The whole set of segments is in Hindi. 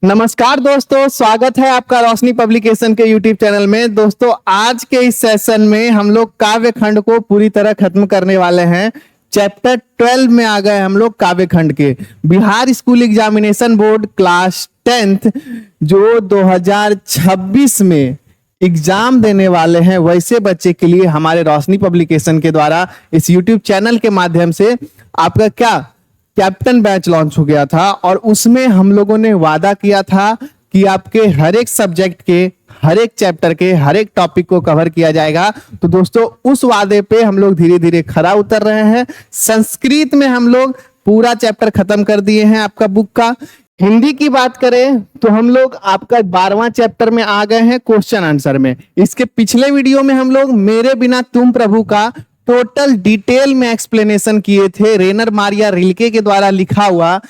नमस्कार दोस्तों, स्वागत है आपका रोशनी पब्लिकेशन के यूट्यूब चैनल में। दोस्तों, आज के इस सेशन में हम लोग काव्य खंड को पूरी तरह खत्म करने वाले हैं। चैप्टर 12 में आ गए हम लोग काव्य खंड के। Bihar school examination board class 10th जो 2026 में एग्जाम देने वाले हैं, वैसे बच्चे के लिए हमारे रोशनी पब्लिकेशन के द्वारा इस यूट्यूब चैनल के माध्यम से आपका क्या कैप्टन बैच लॉन्च हो गया था। और उसमें हम लोगों ने वादा किया था कि आपके हर एक सब्जेक्ट के, हर एक चैप्टर के, हर एक टॉपिक को कवर किया जाएगा। तो दोस्तों, उस वादे पे हम लोग धीरे धीरे खरा उतर रहे हैं। संस्कृत में हम लोग पूरा चैप्टर खत्म कर दिए हैं आपका बुक का। हिंदी की बात करें तो हम लोग आपका 12वां चैप्टर में आ गए हैं क्वेश्चन आंसर में। इसके पिछले वीडियो में हम लोग मेरे बिना तुम प्रभु का टोटल डिटेल में एक्सप्लेनेशन किए थे। रेनर मारिया रिल्के के द्वारा लिखा हुआ,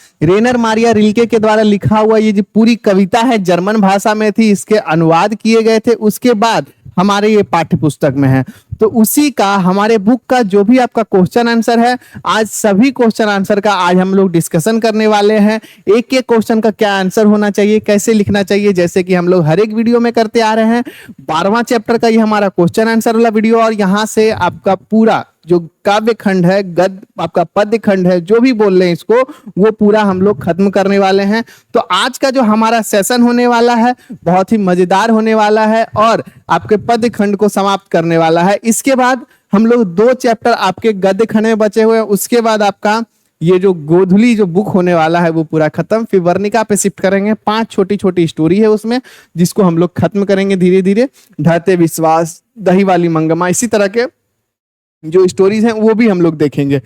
ये जो पूरी कविता है जर्मन भाषा में थी, इसके अनुवाद किए गए थे। उसके बाद हमारे ये पाठ्य पुस्तक में है। तो उसी का हमारे बुक का जो भी आपका क्वेश्चन आंसर है, आज सभी क्वेश्चन आंसर का आज हम लोग डिस्कशन करने वाले हैं। एक एक क्वेश्चन का क्या आंसर होना चाहिए, कैसे लिखना चाहिए, जैसे कि हम लोग हर एक वीडियो में करते आ रहे हैं। 12वां चैप्टर का ये हमारा क्वेश्चन आंसर वाला वीडियो, और यहाँ से आपका पूरा जो काव्य खंड है, गद आपका पद्य खंड है, जो भी बोल रहे हैं इसको, वो पूरा हम लोग खत्म करने वाले हैं। तो आज का जो हमारा सेशन होने वाला है बहुत ही मजेदार होने वाला है और आपके पद्य खंड को समाप्त करने वाला है। इसके बाद हम लोग 2 चैप्टर आपके गद्य खंड में बचे हुए हैं। उसके बाद आपका ये जो गोधुली जो बुक होने वाला है वो पूरा खत्म, फिर वर्णिका पे शिफ्ट करेंगे। 5 छोटी छोटी स्टोरी है उसमें, जिसको हम लोग खत्म करेंगे धीरे धीरे। ढाते विश्वास, दही वाली मंगमा, इसी तरह के जो स्टोरीज हैं वो भी हम लोग देखेंगे।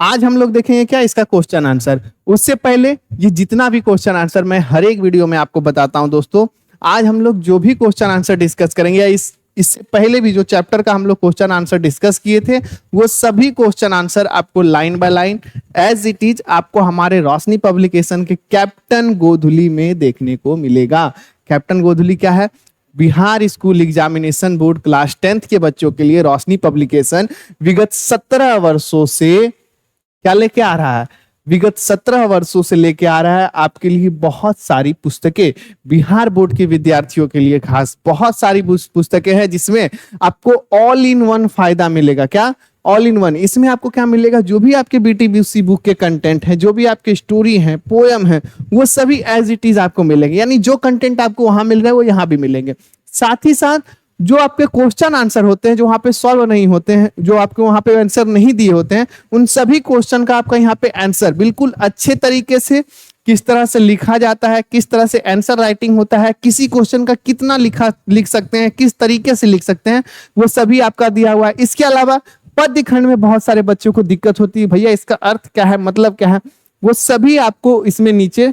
आज हम लोग देखेंगे क्या, इसका क्वेश्चन आंसर। उससे पहले ये जितना भी क्वेश्चन आंसर मैं हर एक वीडियो में आपको बताता हूं दोस्तों, आज हम लोग जो भी क्वेश्चन आंसर डिस्कस करेंगे, या इससे पहले भी जो चैप्टर का हम लोग क्वेश्चन आंसर डिस्कस किए थे, वो सभी क्वेश्चन आंसर आपको line by line as it is आपको हमारे रोशनी पब्लिकेशन के कैप्टन गोधुली में देखने को मिलेगा। कैप्टन गोधुली क्या है? Bihar school examination board class 10th के बच्चों के लिए रोशनी पब्लिकेशन विगत 17 वर्षों से क्या लेके आ रहा है? विगत 17 वर्षों से लेके आ रहा है आपके लिए बहुत सारी पुस्तकें। बिहार बोर्ड के विद्यार्थियों के लिए खास बहुत सारी पुस्तकें हैं, जिसमें आपको ऑल इन वन फायदा मिलेगा। क्या? All in one. इसमें आपको क्या मिलेगा? जो भी आपके बीटीबीसी बुक के कंटेंट है, जो भी आपके स्टोरी है, पोयम है, वो सभी एज इट इज आपको मिलेंगे। यानी जो कंटेंट आपको वहां मिल रहा है वो यहाँ भी मिलेंगे। साथ ही साथ जो आपके क्वेश्चन आंसर होते हैं, जो वहां पे सॉल्व नहीं होते हैं, जो आपको वहां पे आंसर नहीं दिए होते हैं, उन सभी क्वेश्चन का आपका यहाँ पे आंसर बिल्कुल अच्छे तरीके से किस तरह से लिखा जाता है, किस तरह से आंसर राइटिंग होता है, किसी क्वेश्चन का कितना लिख सकते हैं, किस तरीके से लिख सकते हैं, वो सभी आपका दिया हुआ है। इसके अलावा पद्य खंड में बहुत सारे बच्चों को दिक्कत होती है, भैया इसका अर्थ क्या है, मतलब क्या है, वो सभी आपको इसमें नीचे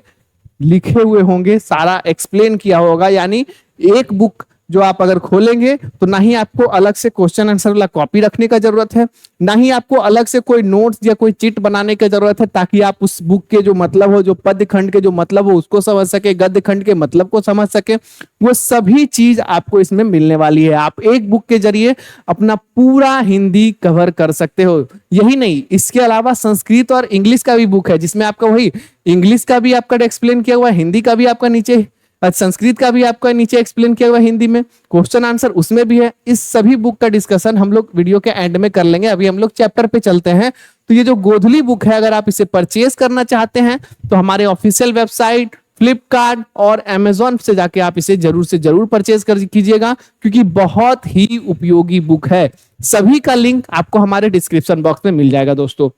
लिखे हुए होंगे, सारा एक्सप्लेन किया होगा। यानी एक बुक जो आप अगर खोलेंगे तो ना ही आपको अलग से क्वेश्चन आंसर वाला कॉपी रखने का जरूरत है, ना ही आपको अलग से कोई नोट्स या कोई चिट बनाने की जरूरत है, ताकि आप उस बुक के जो मतलब हो, जो पद्य खंड के जो मतलब हो, उसको समझ सके, गद्य खंड के मतलब को समझ सके। वो सभी चीज आपको इसमें मिलने वाली है। आप एक बुक के जरिए अपना पूरा हिंदी कवर कर सकते हो। यही नहीं, इसके अलावा संस्कृत और इंग्लिश का भी बुक है, जिसमें आपका वही इंग्लिश का भी आपका एक्सप्लेन किया हुआ है, हिंदी का भी आपका नीचे, संस्कृत का भी आपका नीचे एक्सप्लेन किया हुआ हिंदी में, क्वेश्चन आंसर उसमें भी है। इस सभी बुक का डिस्कशन हम लोग वीडियो के एंड में कर लेंगे। अभी हम लोग चैप्टर पे चलते हैं। तो ये जो गोधुली बुक है, अगर आप इसे परचेज करना चाहते हैं तो हमारे ऑफिशियल वेबसाइट फ्लिपकार्ट और अमेजोन से जाके आप इसे जरूर से जरूर परचेज कर कीजिएगा, क्योंकि बहुत ही उपयोगी बुक है। सभी का लिंक आपको हमारे डिस्क्रिप्शन बॉक्स में मिल जाएगा दोस्तों।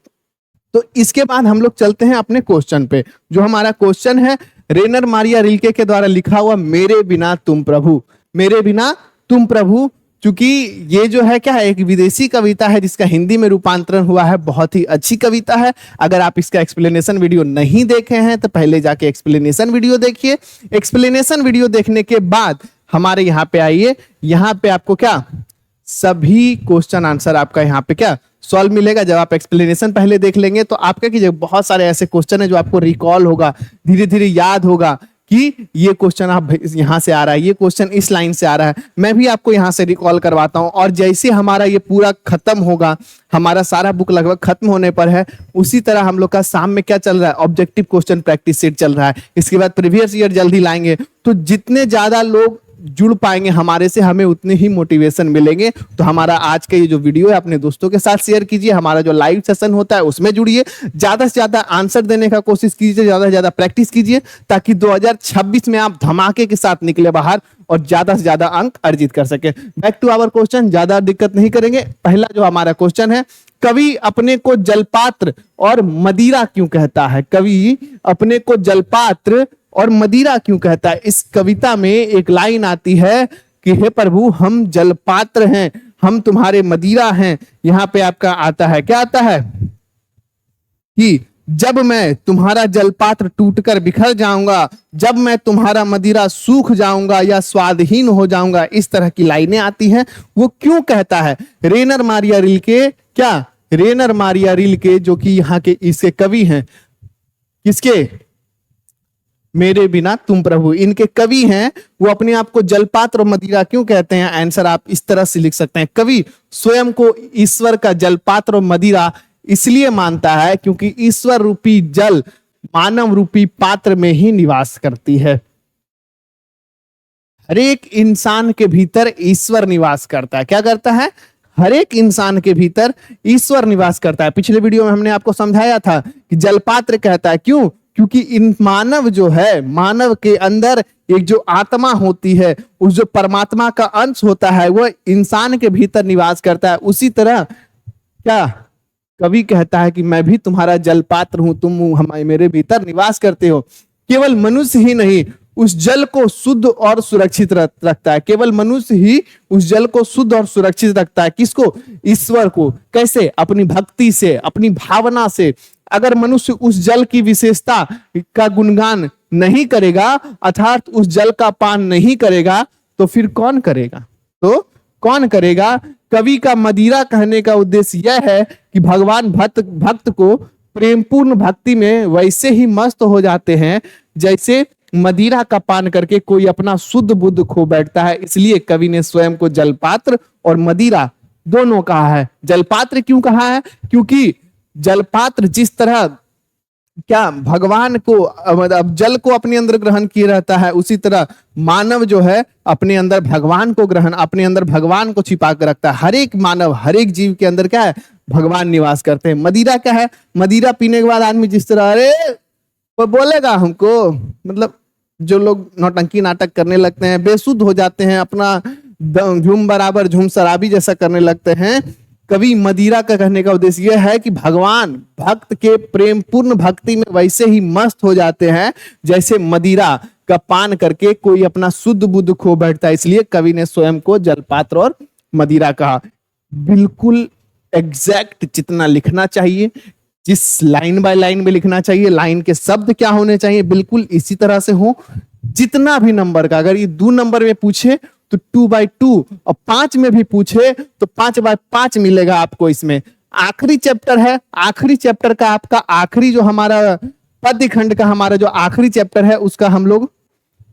तो इसके बाद हम लोग चलते हैं अपने क्वेश्चन पे। जो हमारा क्वेश्चन है रेनर मारिया रिल्के के द्वारा लिखा हुआ मेरे बिना तुम प्रभु। मेरे बिना तुम प्रभु, क्योंकि ये जो है क्या है, एक विदेशी कविता है जिसका हिंदी में रूपांतरण हुआ है। बहुत ही अच्छी कविता है। अगर आप इसका एक्सप्लेनेशन वीडियो नहीं देखे हैं तो पहले जाके एक्सप्लेनेशन वीडियो देखिए। एक्सप्लेनेशन वीडियो देखने के बाद हमारे यहाँ पे आइए। यहाँ पे आपको क्या सभी क्वेश्चन आंसर आपका यहाँ पे क्या सॉल्व मिलेगा। जब आप एक्सप्लेनेशन पहले देख लेंगे तो आप क्या कीजिए, बहुत सारे ऐसे क्वेश्चन है जो आपको रिकॉल होगा, धीरे धीरे याद होगा कि ये क्वेश्चन आप यहाँ से आ रहा है, ये क्वेश्चन इस लाइन से आ रहा है, मैं भी आपको यहाँ से रिकॉल करवाता हूँ। और जैसे हमारा ये पूरा खत्म होगा, हमारा सारा बुक लगभग खत्म होने पर है, उसी तरह हम लोग का शाम में क्या चल रहा है, ऑब्जेक्टिव क्वेश्चन प्रैक्टिस सेट चल रहा है। इसके बाद प्रीवियस ईयर जल्दी लाएंगे। तो जितने ज्यादा लोग जुड़ पाएंगे हमारे से, हमें उतने ही मोटिवेशन मिलेंगे। तो हमारा आज का ये जो वीडियो है अपने दोस्तों के साथ शेयर कीजिए, हमारा जो लाइव सेशन होता है उसमें जुड़िए, ज्यादा से ज्यादा आंसर देने का कोशिश कीजिए, ज्यादा से ज्यादा प्रैक्टिस कीजिए, ताकि 2026 में आप धमाके के साथ निकले बाहर और ज्यादा से ज्यादा अंक अर्जित कर सके। बैक टू आवर क्वेश्चन, ज्यादा दिक्कत नहीं करेंगे। पहला जो हमारा क्वेश्चन है, कवि अपने को जलपात्र और मदिरा क्यों कहता है? कवि अपने को जलपात्र और मदिरा क्यों कहता है? इस कविता में एक लाइन आती है कि हे प्रभु, हम जलपात्र हैं, हम तुम्हारे मदिरा हैं। यहां पे आपका आता है, क्या आता है कि जब मैं तुम्हारा जलपात्र टूटकर बिखर जाऊंगा, जब मैं तुम्हारा मदिरा सूख जाऊंगा या स्वादहीन हो जाऊंगा, इस तरह की लाइनें आती हैं। वो क्यों कहता है? रेनर मारिया रिल्के, क्या रेनर मारिया रिल्के जो कि यहाँ के इसके कवि हैं, किसके? मेरे बिना तुम प्रभु, इनके कवि हैं। वो अपने आप को जलपात्र और मदिरा क्यों कहते हैं? आंसर आप इस तरह से लिख सकते हैं, कवि स्वयं को ईश्वर का जलपात्र और मदिरा इसलिए मानता है क्योंकि ईश्वर रूपी जल मानव रूपी पात्र में ही निवास करती है। हर एक इंसान के भीतर ईश्वर निवास करता है। क्या करता है? हर एक इंसान के भीतर ईश्वर निवास करता है। पिछले वीडियो में हमने आपको समझाया था कि जलपात्र कहता है, क्यों? क्योंकि इन मानव जो है, मानव के अंदर एक जो आत्मा होती है, उस जो परमात्मा का अंश होता है, वह इंसान के भीतर निवास करता है। उसी तरह क्या कवि कहता है कि मैं भी तुम्हारा जलपात्र हूं, तुम मेरे भीतर निवास करते हो। केवल मनुष्य ही नहीं उस जल को शुद्ध और सुरक्षित रखता है, केवल मनुष्य ही उस जल को शुद्ध और सुरक्षित रखता है। किसको? ईश्वर को। कैसे? अपनी भक्ति से, अपनी भावना से। अगर मनुष्य उस जल की विशेषता का गुणगान नहीं करेगा, अर्थात उस जल का पान नहीं करेगा, तो फिर कौन करेगा? तो कौन करेगा? कवि का मदिरा कहने का उद्देश्य यह है कि भगवान भक्त को प्रेमपूर्ण भक्ति में वैसे ही मस्त हो जाते हैं जैसे मदिरा का पान करके कोई अपना शुद्ध बुद्ध खो बैठता है। इसलिए कवि ने स्वयं को जलपात्र और मदिरा दोनों कहा है। जलपात्र क्यों कहा है? क्योंकि जलपात्र जिस तरह क्या भगवान को, अब जल को अपने अंदर ग्रहण किए रहता है, उसी तरह मानव जो है अपने अंदर भगवान को अपने अंदर भगवान को छिपा कर रखता है। हर एक मानव, हर एक जीव के अंदर क्या है? भगवान निवास करते हैं। मदिरा क्या है? मदिरा पीने के बाद आदमी जिस तरह, अरे वो बोलेगा हमको, मतलब जो लोग नौटंकी नाटक करने लगते हैं, बेसुध हो जाते हैं, अपना झूम बराबर झूम शराबी जैसा करने लगते हैं। कवि मदिरा का कहने का उद्देश्य यह है कि भगवान भक्त के प्रेम पूर्ण भक्ति में वैसे ही मस्त हो जाते हैं जैसे मदिरा का पान करके कोई अपना शुद्ध बुद्ध खो बैठता है। इसलिए कवि ने स्वयं को जलपात्र और मदिरा कहा। बिल्कुल एग्जैक्ट जितना लिखना चाहिए, जिस लाइन बाय लाइन में लिखना चाहिए, लाइन के शब्द क्या होने चाहिए, बिल्कुल इसी तरह से हो। जितना भी नंबर का, अगर ये 2 नंबर में पूछे तो 2/2, और 5 में भी पूछे तो 5/5 मिलेगा आपको। इसमें आखिरी चैप्टर है, आखिरी चैप्टर का आपका आखिरी जो हमारा पद्य खंड का हमारा जो आखिरी चैप्टर है, उसका हम लोग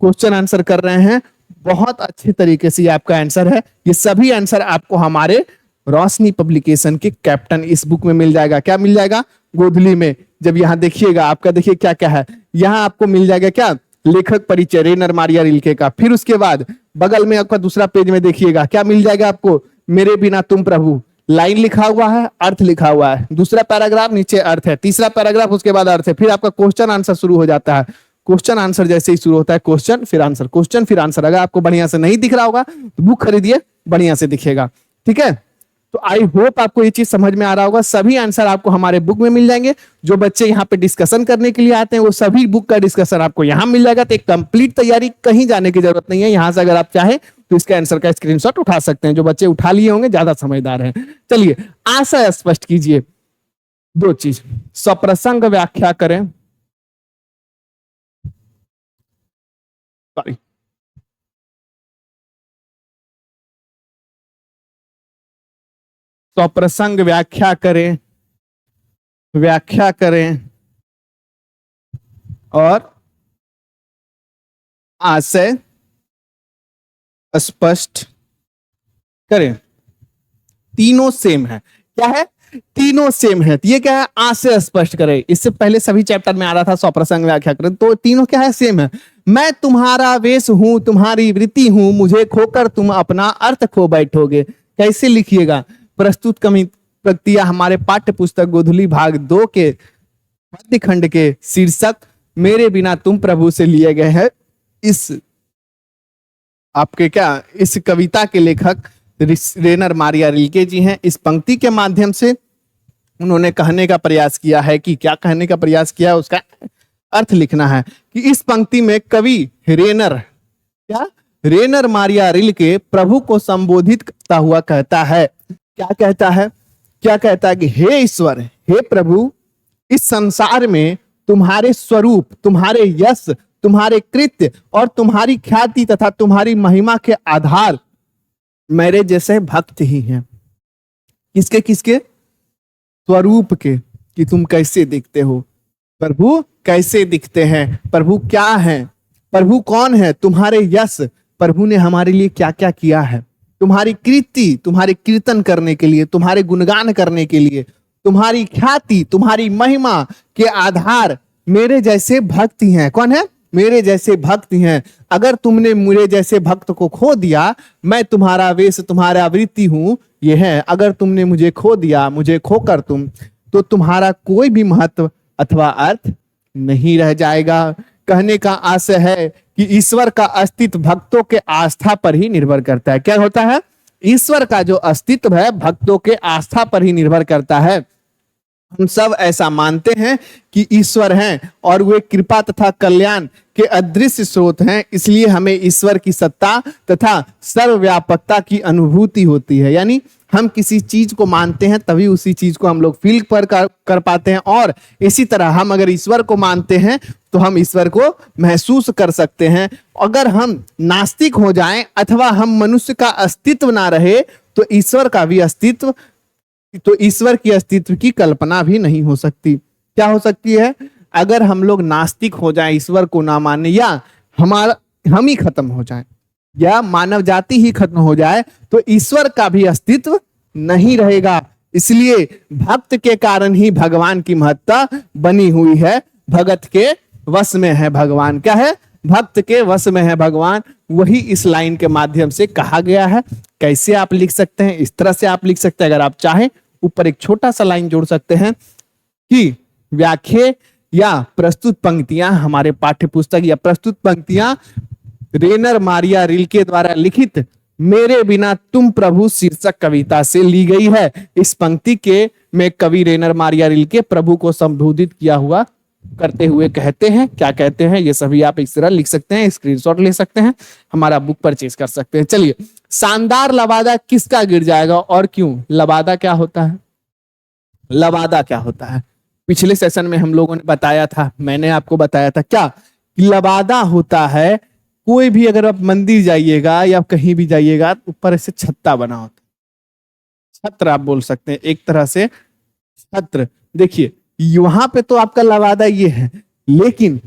क्वेश्चन आंसर कर रहे हैं। बहुत अच्छे तरीके से आपका आंसर है। ये सभी आंसर आपको हमारे रोशनी पब्लिकेशन के कैप्टन इस बुक में मिल जाएगा। क्या मिल जाएगा? गोधली में। जब यहाँ देखिएगा, आपका देखिए क्या क्या है, यहाँ आपको मिल जाएगा क्या? लेखक परिचय रेनर मारिया रिल्के का। फिर उसके बाद बगल में आपका दूसरा पेज में देखिएगा क्या मिल जाएगा आपको? मेरे बिना तुम प्रभु। लाइन लिखा हुआ है, अर्थ लिखा हुआ है, दूसरा पैराग्राफ नीचे अर्थ है, तीसरा पैराग्राफ उसके बाद अर्थ है, फिर आपका क्वेश्चन आंसर शुरू हो जाता है। क्वेश्चन आंसर जैसे ही शुरू होता है, क्वेश्चन फिर आंसर, क्वेश्चन फिर आंसर। अगर आपको बढ़िया से नहीं दिख रहा होगा तो बुक खरीदिए, बढ़िया से दिखेगा। ठीक है, तो आई होप आपको ये चीज समझ में आ रहा होगा। सभी आंसर आपको हमारे बुक में मिल जाएंगे। जो बच्चे यहाँ पे डिस्कशन करने के लिए आते हैं वो सभी बुक का डिस्कशन आपको यहाँ मिल जाएगा। तो एक कंप्लीट तैयारी, कहीं जाने की जरूरत नहीं है। यहाँ से अगर आप चाहे तो इसका आंसर का स्क्रीनशॉट उठा सकते हैं। जो बच्चे उठा लिए होंगे ज्यादा समझदार हैं। चलिए आशा स्पष्ट कीजिए। 2 चीज, सप्रसंग व्याख्या करें, सॉरी सप्रसंग व्याख्या करें, व्याख्या करें और आशय स्पष्ट करें। तीनों सेम है। क्या है? तीनों सेम है। ये क्या है? आशय स्पष्ट करें। इससे पहले सभी चैप्टर में आ रहा था स्वप्रसंग व्याख्या करें, तो तीनों क्या है? सेम है। मैं तुम्हारा वेश हूं, तुम्हारी वृत्ति हूं, मुझे खोकर तुम अपना अर्थ खो बैठोगे। कैसे लिखिएगा? प्रस्तुत पंक्तियां हमारे पाठ्य पुस्तक गोधुली भाग 2 के मध्य खंड के शीर्षक मेरे बिना तुम प्रभु से लिए गए हैं। इस आपके क्या इस कविता के लेखक रेनर मारिया रिल्के जी हैं। इस पंक्ति के माध्यम से उन्होंने कहने का प्रयास किया है कि क्या कहने का प्रयास किया, उसका अर्थ लिखना है कि इस पंक्ति में कवि रेनर मारिया रिल्के प्रभु को संबोधित करता हुआ कहता है। क्या कहता है? क्या कहता है कि हे ईश्वर, हे प्रभु, इस संसार में तुम्हारे स्वरूप, तुम्हारे यश, तुम्हारे कृत्य और तुम्हारी ख्याति तथा तुम्हारी महिमा के आधार मेरे जैसे भक्त ही हैं। किसके किसके? स्वरूप के, कि तुम कैसे दिखते हो, प्रभु कैसे दिखते हैं, प्रभु क्या है, प्रभु कौन है, तुम्हारे यश, प्रभु ने हमारे लिए क्या क्या किया है, तुम्हारी कृति, तुम्हारे कीर्तन करने के लिए, तुम्हारे गुणगान करने के लिए, तुम्हारी ख्याति, तुम्हारी महिमा के आधार मेरे जैसे भक्त ही हैं। कौन है? मेरे जैसे भक्त हैं। अगर तुमने मेरे जैसे भक्त को खो दिया, मैं तुम्हारा वेश, तुम्हारा वृत्ति हूं, ये है। अगर तुमने मुझे खो दिया, मुझे खोकर तो तुम्हारा कोई भी महत्व अथवा अर्थ नहीं रह जाएगा। कहने का आशय है कि ईश्वर का अस्तित्व भक्तों के आस्था पर ही निर्भर करता है। क्या होता है? ईश्वर का जो अस्तित्व है भक्तों के आस्था पर ही निर्भर करता है। हम सब ऐसा मानते हैं कि ईश्वर हैं और वे कृपा तथा कल्याण के अदृश्य स्रोत हैं, इसलिए हमें ईश्वर की सत्ता तथा सर्वव्यापकता की अनुभूति होती है। यानी हम किसी चीज को मानते हैं तभी उसी चीज को हम लोग फील कर पाते हैं, और इसी तरह हम अगर ईश्वर को मानते हैं तो हम ईश्वर को महसूस कर सकते हैं। अगर हम नास्तिक हो जाएं अथवा हम मनुष्य का अस्तित्व ना रहे तो ईश्वर का भी अस्तित्व, तो ईश्वर की अस्तित्व की कल्पना भी नहीं हो सकती। क्या हो सकती है? अगर हम लोग नास्तिक हो जाएं, ईश्वर को ना माने, या हम ही खत्म हो जाएं, या मानव जाति ही खत्म हो जाए, तो ईश्वर का भी अस्तित्व नहीं रहेगा। इसलिए भक्त के कारण ही भगवान की महत्ता बनी हुई है। भगत के वश में है भगवान। क्या है? भक्त के वश में है भगवान। वही इस लाइन के माध्यम से कहा गया है। कैसे आप लिख सकते हैं? इस तरह से आप लिख सकते हैं। अगर आप चाहें ऊपर एक छोटा सा लाइन जोड़ सकते हैं कि व्याख्या या प्रस्तुत पंक्तियां हमारे पाठ्य पुस्तक या प्रस्तुत पंक्तियां रेनर मारिया रिल्के द्वारा लिखित मेरे बिना तुम प्रभु शीर्षक कविता से ली गई है। इस पंक्ति के में कवि रेनर मारिया रिल्के प्रभु को संबोधित किया हुआ करते हुए कहते हैं। क्या कहते हैं ये सभी आप इस तरह लिख सकते हैं, स्क्रीनशॉट ले सकते हैं, हमारा बुक परचेज कर सकते हैं। चलिए, शानदार लबादा किसका गिर जाएगा और क्यों? लबादा क्या होता है? लबादा क्या होता है? पिछले सेशन में हम लोगों ने बताया था, मैंने आपको बताया था क्या, कि लबादा होता है, कोई भी अगर आप मंदिर जाइएगा या कहीं भी जाइएगा ऊपर ऐसे छत्ता बना होता है, छत्र आप बोल सकते हैं, एक तरह से छत्र। देखिए वहां पे तो आपका लबादा ये है, लेकिन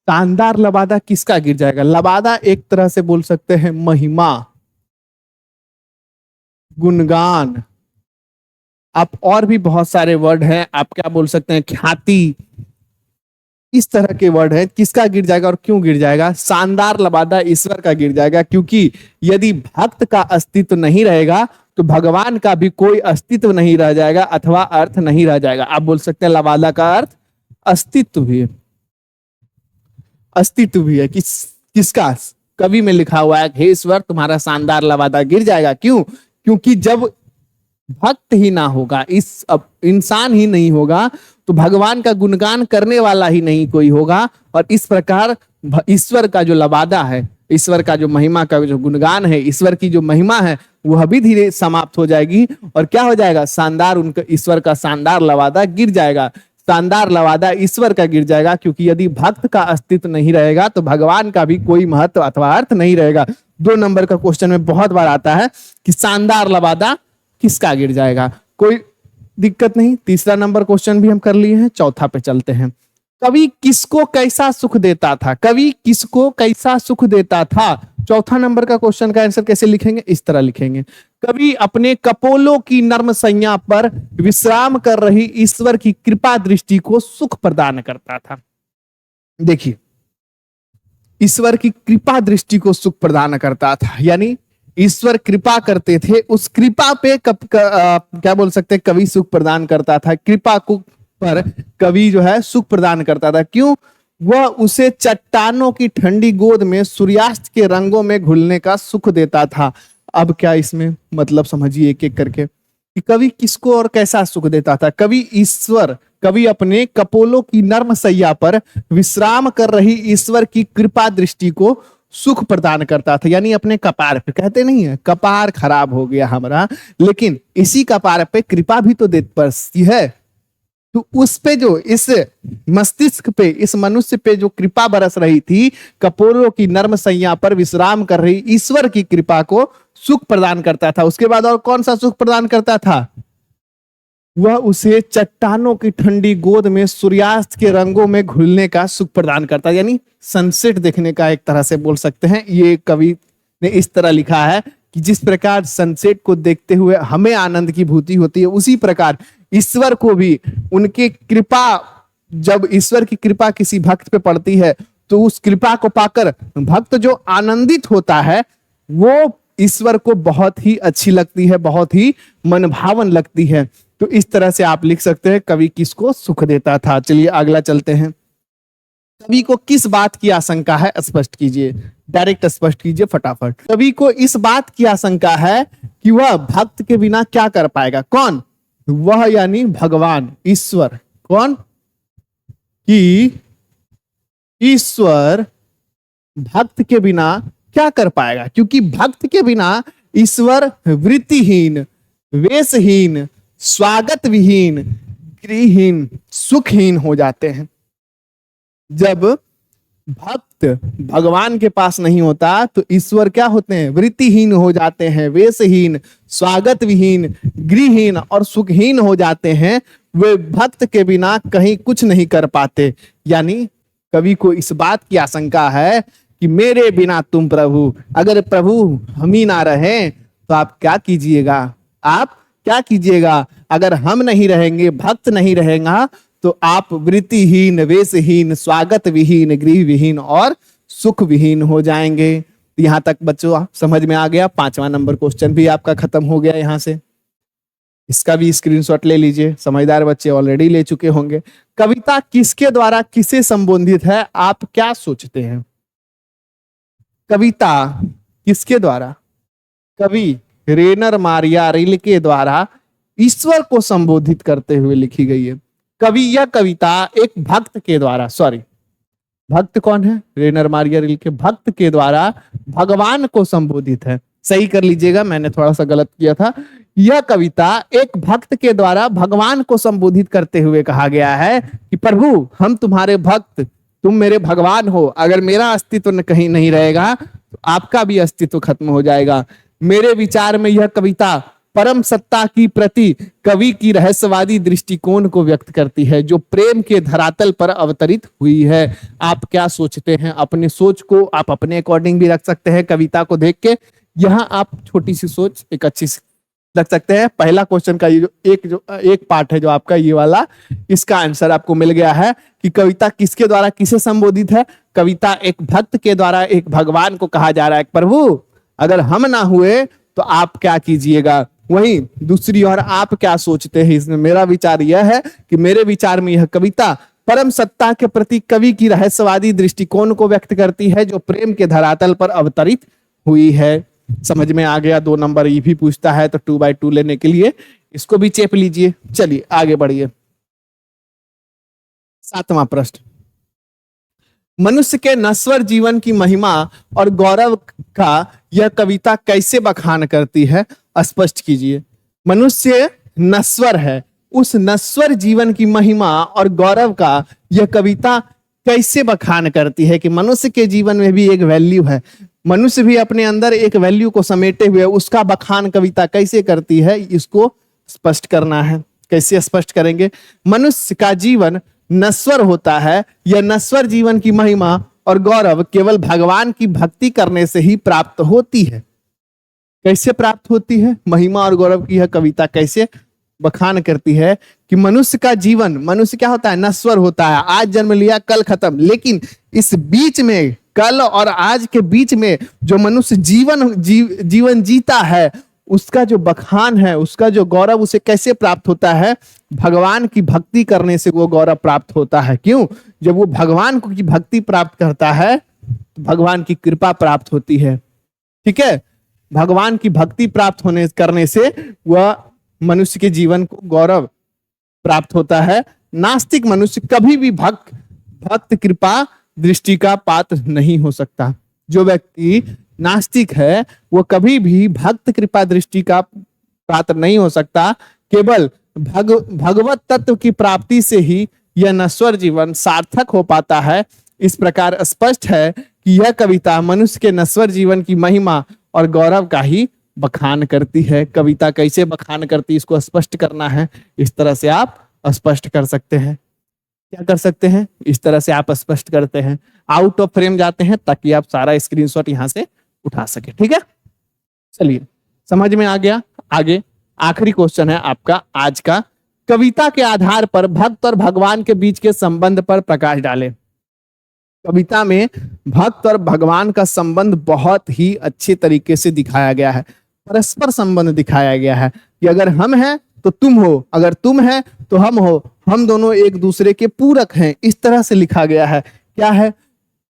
शानदार लबादा किसका गिर जाएगा? लबादा एक तरह से बोल सकते हैं महिमा, गुणगान, आप और भी बहुत सारे वर्ड हैं, आप क्या बोल सकते हैं, ख्याति, इस तरह के वर्ड हैं। किसका गिर जाएगा और क्यों गिर जाएगा? शानदार लबादा ईश्वर का गिर जाएगा, क्योंकि यदि भक्त का अस्तित्व नहीं रहेगा तो भगवान का भी कोई अस्तित्व नहीं रह जाएगा अथवा अर्थ नहीं रह जाएगा। आप बोल सकते हैं लबादा का अर्थ अस्तित्व भी है, अस्तित्व भी है। किसका? कवि में लिखा हुआ है, हे ईश्वर तुम्हारा शानदार लबादा गिर जाएगा। क्यों? क्योंकि जब भक्त ही ना होगा, इस इंसान ही नहीं होगा, तो भगवान का गुणगान करने वाला ही नहीं कोई होगा, और इस प्रकार ईश्वर का जो लबादा है, ईश्वर का जो महिमा का जो गुणगान है, ईश्वर की जो महिमा है, वह भी धीरे समाप्त हो जाएगी। और क्या हो जाएगा? शानदार, उनका ईश्वर का शानदार लबादा गिर जाएगा। शानदार लबादा ईश्वर का गिर जाएगा, क्योंकि यदि भक्त का अस्तित्व नहीं रहेगा तो भगवान का भी कोई महत्व अथवा अर्थ नहीं रहेगा। 2 नंबर का क्वेश्चन में बहुत बार आता है कि शानदार लबादा किसका गिर जाएगा। कोई दिक्कत नहीं, 3रा नंबर क्वेश्चन भी हम कर लिए हैं, 4था पे चलते हैं। कवि किसको कैसा सुख देता था? कवि किसको कैसा सुख देता था? चौथा नंबर का क्वेश्चन का आंसर कैसे लिखेंगे? इस तरह लिखेंगे, कवि अपने कपोलों की नर्म सैया पर विश्राम कर रही ईश्वर की कृपा दृष्टि को सुख प्रदान करता था। देखिए, ईश्वर की कृपा दृष्टि को सुख प्रदान करता था, यानी ईश्वर कृपा करते थे, उस कृपा पे क्या बोल सकते हैं, कवि सुख प्रदान करता था। कृपा को पर कवि जो है सुख प्रदान करता था। क्यों? वह उसे चट्टानों की ठंडी गोद में सूर्यास्त के रंगों में घुलने का सुख देता था। अब क्या इसमें मतलब समझिए एक एक करके कि कवि किसको और कैसा सुख देता था। कवि अपने कपोलों की नर्म सैया पर विश्राम कर रही ईश्वर की कृपा दृष्टि को सुख प्रदान करता था, यानी अपने कपार पे, कहते नहीं है कपार खराब हो गया हमारा, लेकिन इसी कपार पे कृपा भी तो दे पड़ती है। तो उस पे जो इस मस्तिष्क पे, इस मनुष्य पे जो कृपा बरस रही थी, कपोलों की नर्म सैया पर विश्राम कर रही ईश्वर की कृपा को सुख प्रदान करता था। उसके बाद और कौन सा सुख प्रदान करता था? वह उसे चट्टानों की ठंडी गोद में सूर्यास्त के रंगों में घुलने का सुख प्रदान करता, यानी सनसेट देखने का एक तरह से बोल सकते हैं। ये कवि ने इस तरह लिखा है कि जिस प्रकार सनसेट को देखते हुए हमें आनंद की भूति होती है, उसी प्रकार ईश्वर को भी उनकी कृपा, जब ईश्वर की कृपा किसी भक्त पे पड़ती है तो उस कृपा को पाकर भक्त जो आनंदित होता है वो ईश्वर को बहुत ही अच्छी लगती है, बहुत ही मनभावन लगती है। तो इस तरह से आप लिख सकते हैं कवि किसको सुख देता था। चलिए अगला चलते हैं। कवि को किस बात की आशंका है? स्पष्ट कीजिए, डायरेक्ट स्पष्ट कीजिए फटाफट। कवि को इस बात की आशंका है कि वह भक्त के बिना क्या कर पाएगा। कौन? वह यानी भगवान ईश्वर। कौन? कि ईश्वर भक्त के बिना क्या कर पाएगा, क्योंकि भक्त के बिना ईश्वर वृत्तिहीन, वेशहीन, स्वागत विहीन, गृहहीन, सुखहीन हो जाते हैं। जब भक्त भगवान के पास नहीं होता तो ईश्वर क्या होते हैं? वृत्तिहीन हो जाते हैं, वेशहीन, स्वागत विहीन, गृहहीन और सुखहीन हो जाते हैं। वे भक्त के बिना कहीं कुछ नहीं कर पाते। यानी कवि को इस बात की आशंका है कि मेरे बिना तुम प्रभु, अगर प्रभु हम ही ना रहे तो आप क्या कीजिएगा? आप क्या कीजिएगा? अगर हम नहीं रहेंगे, भक्त नहीं रहेगा, तो आप वृत्तिहीन, वेशहीन, स्वागत विहीन, गृह विहीन और सुख विहीन हो जाएंगे। यहां तक बच्चों समझ में आ गया। 5वां नंबर क्वेश्चन भी आपका खत्म हो गया। यहां से इसका भी स्क्रीनशॉट ले लीजिए, समझदार बच्चे ऑलरेडी ले चुके होंगे। कविता किसके द्वारा किसे संबोधित है? आप क्या सोचते हैं? कविता किसके द्वारा? कवि रेनर मारिया रिल्के द्वारा ईश्वर को संबोधित करते हुए लिखी गई है। कवि यह कविता एक भक्त के द्वारा, भक्त कौन है? रेनर मारिया रिल्के भक्त के द्वारा भगवान को संबोधित है। सही कर लीजिएगा, मैंने थोड़ा सा गलत किया था। यह कविता एक भक्त के द्वारा भगवान को संबोधित करते हुए कहा गया है कि प्रभु हम तुम्हारे भक्त, तुम मेरे भगवान हो। अगर मेरा अस्तित्व कहीं नहीं रहेगा तो आपका भी अस्तित्व खत्म हो जाएगा। मेरे विचार में यह कविता परम सत्ता की प्रति कवि की रहस्यवादी दृष्टिकोण को व्यक्त करती है, जो प्रेम के धरातल पर अवतरित हुई है। आप क्या सोचते हैं? अपने सोच को आप अपने अकॉर्डिंग भी रख सकते हैं कविता को देख के। यहाँ आप छोटी सी सोच एक अच्छी रख सकते हैं। पहला क्वेश्चन का ये जो एक पार्ट है जो आपका ये वाला, इसका आंसर आपको मिल गया है कि कविता किसके द्वारा किसे संबोधित है। कविता एक भक्त के द्वारा एक भगवान को कहा जा रहा है, प्रभु अगर हम ना हुए तो आप क्या कीजिएगा। वहीं दूसरी ओर आप क्या सोचते हैं इसमें? मेरा विचार यह है कि मेरे विचार में यह कविता परम सत्ता के प्रति कवि की रहस्यवादी दृष्टिकोण को व्यक्त करती है, जो प्रेम के धरातल पर अवतरित हुई है। समझ में आ गया? 2 नंबर ये भी पूछता है तो 2/2 लेने के लिए इसको भी चेप लीजिए। चलिए आगे बढ़िए। 7वां प्रश्न, मनुष्य के नश्वर जीवन की महिमा और गौरव का यह कविता कैसे बखान करती है? स्पष्ट कीजिए। मनुष्य नश्वर है, उस नश्वर जीवन की महिमा और गौरव का यह कविता कैसे बखान करती है कि मनुष्य के जीवन में भी एक वैल्यू है, मनुष्य भी अपने अंदर एक वैल्यू को समेटे हुए, उसका बखान कविता कैसे करती है, इसको स्पष्ट करना है। कैसे स्पष्ट करेंगे? मनुष्य का जीवन नश्वर होता है। यह नश्वर जीवन की महिमा और गौरव केवल भगवान की भक्ति करने से ही प्राप्त होती है। कैसे प्राप्त होती है? महिमा और गौरव की यह कविता कैसे बखान करती है कि मनुष्य का जीवन, मनुष्य क्या होता है? नश्वर होता है। आज जन्म लिया, कल खत्म। लेकिन इस बीच में, कल और आज के बीच में जो मनुष्य जीवन जीता है, उसका जो बखान है, उसका जो गौरव, उसे कैसे प्राप्त होता है? भगवान की भक्ति करने से वो गौरव प्राप्त होता है। क्यों? जब वो भगवान की भक्ति प्राप्त करता है तो भगवान की कृपा प्राप्त होती है। ठीक है, भगवान की भक्ति प्राप्त करने से वह मनुष्य के जीवन को गौरव प्राप्त होता है। नास्तिक मनुष्य कभी भी भक्त कृपा दृष्टि का पात्र नहीं हो सकता। जो व्यक्ति नास्तिक है वो कभी भी भक्त कृपा दृष्टि का पात्र नहीं हो सकता। केवल भगवत तत्व की प्राप्ति से ही यह नश्वर जीवन सार्थक हो पाता है। इस प्रकार स्पष्ट है कि यह कविता मनुष्य के नश्वर जीवन की महिमा और गौरव का ही बखान करती है। कविता कैसे बखान करती है, इसको स्पष्ट करना है। इस तरह से आप स्पष्ट कर सकते हैं। क्या कर सकते हैं? इस तरह से आप स्पष्ट करते हैं। आउट ऑफ फ्रेम जाते हैं ताकि आप सारा स्क्रीनशॉट यहां से उठा सके। ठीक है, चलिए, समझ में आ गया। आगे आखिरी क्वेश्चन है आपका आज का। कविता के आधार पर भक्त और भगवान के बीच के संबंध पर प्रकाश डालें। कविता में भक्त और भगवान का संबंध बहुत ही अच्छे तरीके से दिखाया गया है। परस्पर संबंध दिखाया गया है कि अगर हम हैं तो तुम हो, अगर तुम है तो हम हो, हम दोनों एक दूसरे के पूरक हैं। इस तरह से लिखा गया है। क्या है?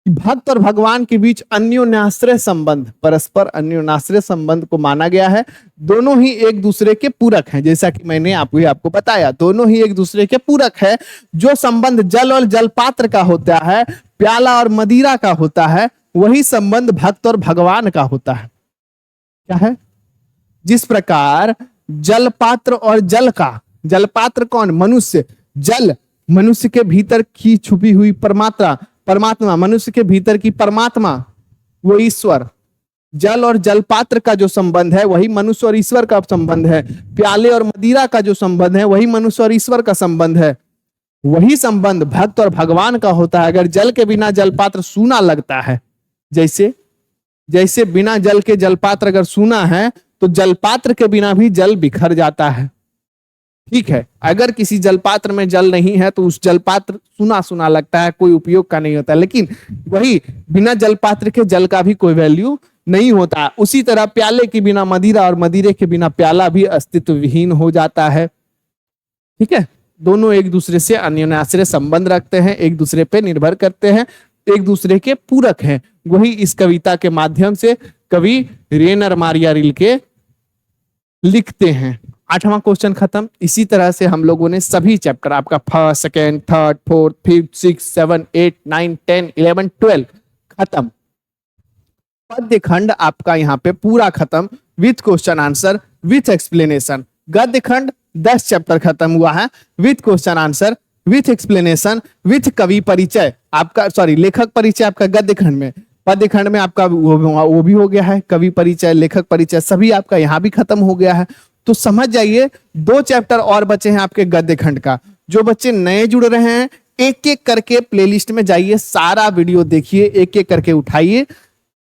भक्त और भगवान के बीच अन्योन्याश्रय संबंध, परस्पर अन्योन्याश्रय संबंध को माना गया है। दोनों ही एक दूसरे के पूरक हैं। जैसा कि मैंने आपको बताया, दोनों ही एक दूसरे के पूरक है। जो संबंध जल और जलपात्र का होता है, प्याला और मदिरा का होता है, वही संबंध भक्त और भगवान का होता है। क्या है? जिस प्रकार जलपात्र और जल का, जलपात्र कौन? मनुष्य। जल मनुष्य के भीतर की छुपी हुई परमात्मा, मनुष्य के भीतर की परमात्मा, वो ईश्वर। जल और जलपात्र का जो संबंध है वही मनुष्य और ईश्वर का संबंध है। प्याले और मदिरा का जो संबंध है वही मनुष्य और ईश्वर का संबंध है। वही संबंध भक्त और भगवान का होता है। अगर जल के बिना जलपात्र सूना लगता है, जैसे बिना जल के जलपात्र अगर सूना है तो जलपात्र के बिना भी जल बिखर जाता है। ठीक है, अगर किसी जलपात्र में जल नहीं है तो उस जलपात्र सुना सुना लगता है, कोई उपयोग का नहीं होता। लेकिन वही बिना जलपात्र के जल का भी कोई वैल्यू नहीं होता। उसी तरह प्याले के बिना मदिरा और मदिरे के बिना प्याला भी अस्तित्व विहीन हो जाता है। ठीक है, दोनों एक दूसरे से अन्योन्याश्रय संबंध रखते हैं, एक दूसरे पे निर्भर करते हैं, एक दूसरे के पूरक हैं। वही इस कविता के माध्यम से कवि रेनर मारिया रिल्के लिखते हैं। 8वां क्वेश्चन खत्म। इसी तरह से हम लोगों ने सभी चैप्टर, आपका first, second, third, fourth, fifth, 6, 7, 8, 9, 10, 11, 12 खत्म। पद्य खंड आपका यहाँ पे पूरा खत्म with question answer, with explanation. गद्य खंड 10 चैप्टर खत्म हुआ है with question answer, with explanation, with कवि परिचय आपका, सॉरी लेखक परिचय आपका गद्य खंड में। पद्य खंड में आपका वो भी हो गया है, कवि परिचय, लेखक परिचय सभी आपका यहाँ भी खत्म हो गया है। तो समझ जाइए 2 चैप्टर और बचे हैं आपके गद्य खंड का। जो बच्चे नए जुड़ रहे हैं एक एक करके प्लेलिस्ट में जाइए, सारा वीडियो देखिए, एक एक करके उठाइए,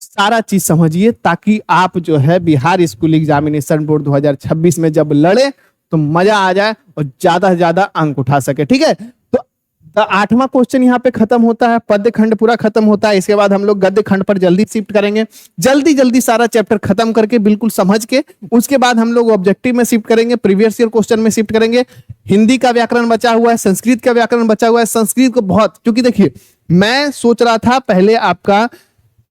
सारा चीज समझिए, ताकि आप जो है बिहार स्कूल एग्जामिनेशन बोर्ड 2026 में जब लड़े तो मजा आ जाए और ज्यादा से ज्यादा अंक उठा सके। ठीक है, तो 8वां क्वेश्चन यहाँ पे खत्म होता है, पद्य खंड पूरा खत्म होता है। इसके बाद हम लोग गद्य खंड पर जल्दी शिफ्ट करेंगे, जल्दी सारा चैप्टर खत्म करके बिल्कुल समझ के उसके बाद हम लोग ऑब्जेक्टिव में शिफ्ट करेंगे, प्रीवियस ईयर क्वेश्चन में शिफ्ट करेंगे। हिंदी का व्याकरण बचा हुआ है, संस्कृत का व्याकरण बचा हुआ है। संस्कृत को बहुत, क्योंकि देखिए मैं सोच रहा था पहले आपका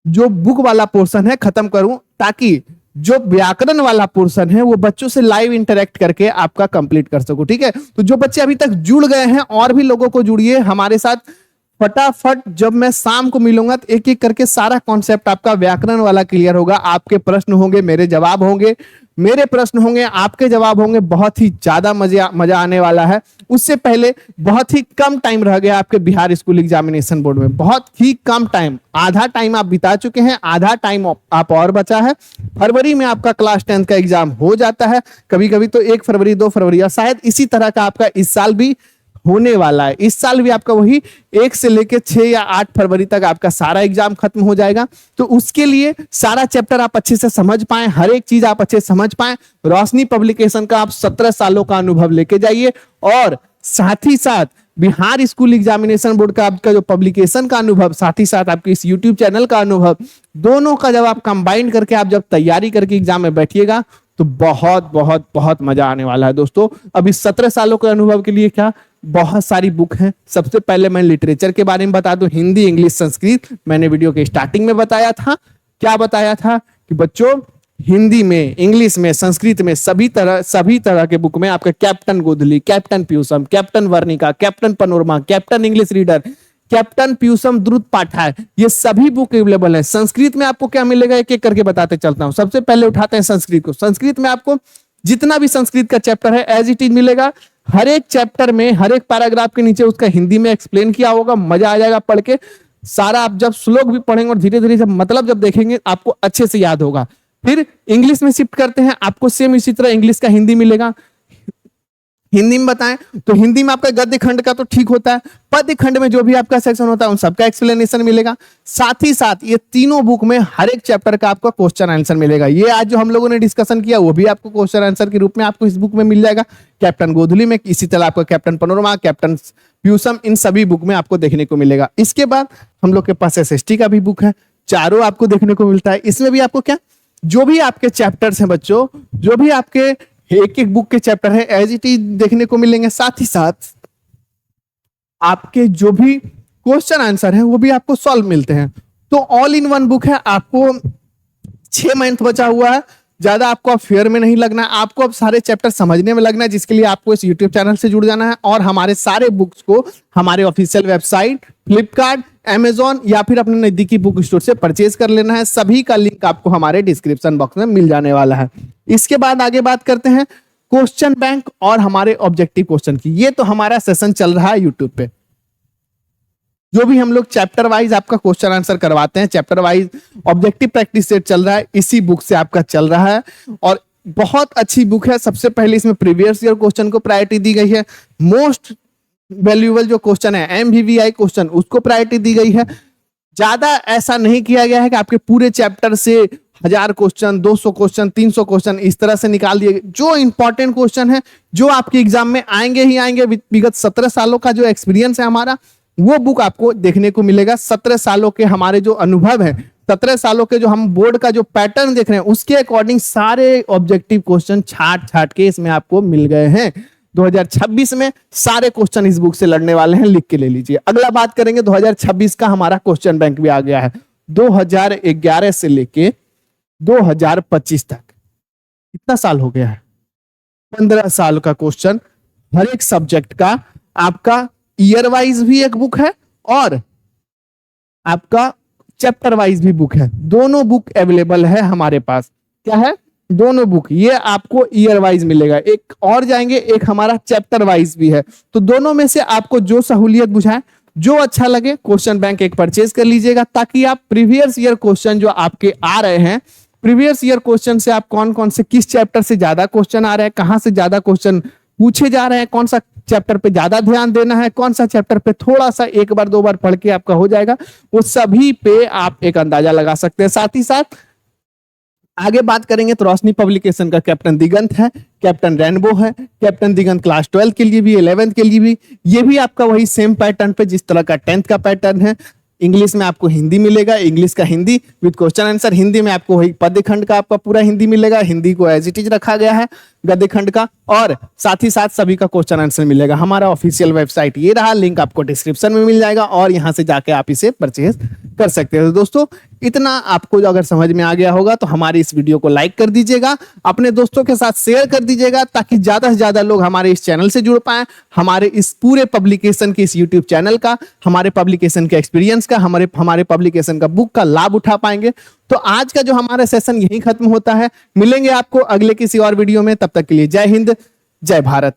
जो बुक वाला पोर्शन है खत्म करूं, ताकि जो व्याकरण वाला पोर्शन है वो बच्चों से लाइव इंटरेक्ट करके आपका कंप्लीट कर सकूं। ठीक है, तो जो बच्चे अभी तक जुड़ गए हैं और भी लोगों को जुड़िए हमारे साथ फटाफट। जब मैं शाम को मिलूंगा तो एक एक करके सारा कॉन्सेप्ट आपका व्याकरण वाला क्लियर होगा। आपके प्रश्न होंगे, मेरे जवाब होंगे, मेरे प्रश्न होंगे, आपके जवाब होंगे। बहुत ही ज्यादा मजा आने वाला है। उससे पहले बहुत ही कम टाइम रह गया आपके बिहार स्कूल एग्जामिनेशन बोर्ड में, बहुत ही कम टाइम, आधा टाइम आप बिता चुके हैं, आधा टाइम आप और बचा है। फरवरी में आपका क्लास 10 का एग्जाम हो जाता है, कभी कभी तो 1 फरवरी 2 फरवरी, और शायद इसी तरह का आपका इस साल भी होने वाला है। इस साल भी आपका वही 1 से लेकर 6 या 8 फरवरी तक आपका सारा एग्जाम खत्म हो जाएगा। तो उसके लिए सारा चैप्टर आप अच्छे से समझ पाए, हर एक चीज आप अच्छे से समझ पाए, रोशनी पब्लिकेशन का आप 17 सालों का अनुभव लेके जाइए, और साथ ही साथ बिहार स्कूल एग्जामिनेशन बोर्ड का आपका जो पब्लिकेशन का अनुभव, साथ ही साथ आपके इस यूट्यूब चैनल का अनुभव, दोनों का जब आप कंबाइन करके आप जब तैयारी करके एग्जाम में बैठिएगा तो बहुत बहुत बहुत मजा आने वाला है दोस्तों। अब इस 17 सालों के अनुभव के लिए क्या बहुत सारी बुक हैं। सबसे पहले मैं लिटरेचर के बारे में बता दूं, हिंदी, इंग्लिश, संस्कृत। मैंने वीडियो के स्टार्टिंग में बताया था, क्या बताया था कि बच्चों हिंदी में, इंग्लिश में, संस्कृत में सभी तरह के बुक में आपका Captain Godhuli, Captain Piyusham, Captain Varnika, Captain Panorama, Captain English Reader, Captain Piyusham Druta Patha, ये सभी बुक अवेलेबल है। संस्कृत में आपको क्या मिलेगा एक एक करके बताते चलता हूं। सबसे पहले उठाते हैं संस्कृत को। संस्कृत में आपको जितना भी संस्कृत का चैप्टर है एज इट इज मिलेगा। हर एक चैप्टर में, हर एक पैराग्राफ के नीचे उसका हिंदी में एक्सप्लेन किया होगा, मजा आ जाएगा पढ़ के। सारा आप जब श्लोक भी पढ़ेंगे और धीरे धीरे जब मतलब जब देखेंगे आपको अच्छे से याद होगा। फिर इंग्लिश में शिफ्ट करते हैं, आपको सेम इसी तरह इंग्लिश का हिंदी मिलेगा। हिंदी में बताएं तो हिंदी में आपका गद्य खंड का तो ठीक होता है, पद्य खंड में जो भी आपका सेक्शन होता है उन सबका एक्सप्लेनेशन मिलेगा। साथ ही साथ ये तीनों बुक में हर एक चैप्टर का आपको क्वेश्चन आंसर मिलेगा। ये आज जो हम लोगों ने डिस्कशन किया वो भी आपको क्वेश्चन आंसर के रूप में आपको इस बुक में मिल जाएगा। कैप्टन गोधली में, इसी तरह आपको कैप्टन पनोरमा, कैप्टन पीयूषम, इन सभी बुक में आपको देखने को मिलेगा। इसके बाद हम लोग के पास एसएसटी का भी बुक है, चारों आपको देखने को मिलता है। इसमें भी आपको क्या, जो भी आपके चैप्टर्स हैं बच्चों, जो भी आपके एक एक बुक के चैप्टर है एज इट इज देखने को मिलेंगे। साथ ही साथ आपके जो भी क्वेश्चन आंसर है वो भी आपको सॉल्व मिलते हैं। तो ऑल इन वन बुक है। आपको 6 मंथ बचा हुआ है, ज्यादा आपको अब फेयर में नहीं लगना है, आपको अब सारे चैप्टर समझने में लगना है, जिसके लिए आपको इस यूट्यूब चैनल से जुड़ जाना है और हमारे सारे बुक्स को हमारे ऑफिशियल वेबसाइट, फ्लिपकार्ट, अमेजॉन या फिर अपने नजदीकी बुक स्टोर से परचेज कर लेना है। सभी का लिंक आपको हमारे डिस्क्रिप्शन बॉक्स में मिल जाने वाला है। इसके बाद आगे बात करते हैं क्वेश्चन बैंक और हमारे ऑब्जेक्टिव क्वेश्चन की। ये तो हमारा सेशन चल रहा है यूट्यूब पे, जो भी हम लोग चैप्टर वाइज आपका क्वेश्चन आंसर करवाते हैं, chapter wise objective practice set चल रहा है, इसी बुक से आपका चल रहा है और बहुत अच्छी बुक है। सबसे पहले इसमें प्रीवियस ईयर क्वेश्चन को प्रायोरिटी दी गई है। मोस्ट वैल्यूएबल जो क्वेश्चन है एमवीवीआई क्वेश्चन, उसको प्रायोरिटी दी गई है। ज्यादा ऐसा नहीं किया गया है कि आपके पूरे चैप्टर से 1000 क्वेश्चन, 200 क्वेश्चन, 300 क्वेश्चन इस तरह से निकाल दिए। जो इंपॉर्टेंट क्वेश्चन है, जो आपके एग्जाम में आएंगे ही आएंगे, विगत 17 सालों का जो एक्सपीरियंस है हमारा, वो बुक आपको देखने को मिलेगा। 17 सालों के हमारे जो अनुभव है, 17 सालों के जो हम बोर्ड का जो पैटर्न देख रहे हैं, उसके अकॉर्डिंग सारे ऑब्जेक्टिव क्वेश्चन छाट छाट के इसमें आपको मिल गए हैं। 2026 में सारे क्वेश्चन इस बुक से लड़ने वाले हैं, लिख के ले लीजिए। अगला बात करेंगे 2026 का हमारा क्वेश्चन बैंक भी आ गया है। 2011 से लेके 2025 तक कितना साल हो गया है, 15 साल का क्वेश्चन हर एक सब्जेक्ट का। आपका ईयर वाइज भी एक बुक है और आपका चैप्टर वाइज भी बुक है। दोनों बुक अवेलेबल है हमारे पास। क्या है, दोनों बुक। ये आपको ईयर वाइज मिलेगा, एक और जाएंगे, एक हमारा चैप्टर वाइज भी है। तो दोनों में से आपको जो सहूलियत बुझाए, जो अच्छा लगे, क्वेश्चन बैंक एक परचेज कर लीजिएगा, ताकि आप प्रीवियस ईयर क्वेश्चन जो आपके आ रहे हैं, प्रीवियस ईयर क्वेश्चन से आप कौन कौन से, किस चैप्टर से ज्यादा क्वेश्चन आ रहे हैं, कहां से ज्यादा क्वेश्चन पूछे जा रहे हैं, कौन सा चैप्टर पे ज्यादा ध्यान देना है, कौन सा चैप्टर पे थोड़ा सा एक बार दो बार पढ़ के आपका हो जाएगा, वो सभी पे आप एक अंदाजा लगा सकते हैं। साथ ही साथ आगे बात करेंगे तो रोशनी पब्लिकेशन का कैप्टन दिगंत है, कैप्टन रेनबो है। कैप्टन दिगंत क्लास 12 के लिए भी, 11th के लिए भी। ये भी आपका वही सेम पैटर्न पे जिस तरह का 10th का पैटर्न है। इंग्लिश में आपको हिंदी मिलेगा, इंग्लिश का Hindi with question answer. Hindi में आपको वही पद्य खंड का आपका पूरा हिंदी मिलेगा, हिंदी को एज इट इज रखा गया है गद्य खंड का, और साथ ही साथ सभी का क्वेश्चन आंसर मिलेगा। हमारा ऑफिशियल वेबसाइट ये रहा, लिंक आपको डिस्क्रिप्शन में मिल जाएगा और यहां से जाके आप इसे परचेज कर सकते हो। दोस्तों इतना आपको जो अगर समझ में आ गया होगा तो हमारी इस वीडियो को लाइक कर दीजिएगा, अपने दोस्तों के साथ शेयर कर दीजिएगा, ताकि ज्यादा से ज्यादा लोग हमारे इस चैनल से जुड़ पाए, हमारे इस पूरे पब्लिकेशन के, इस यूट्यूब चैनल का, हमारे पब्लिकेशन के एक्सपीरियंस का, हमारे पब्लिकेशन का बुक का लाभ उठा पाएंगे। तो आज का जो हमारा सेशन यहीं खत्म होता है। मिलेंगे आपको अगले किसी और वीडियो में, तब तक के लिए जय हिंद, जय भारत।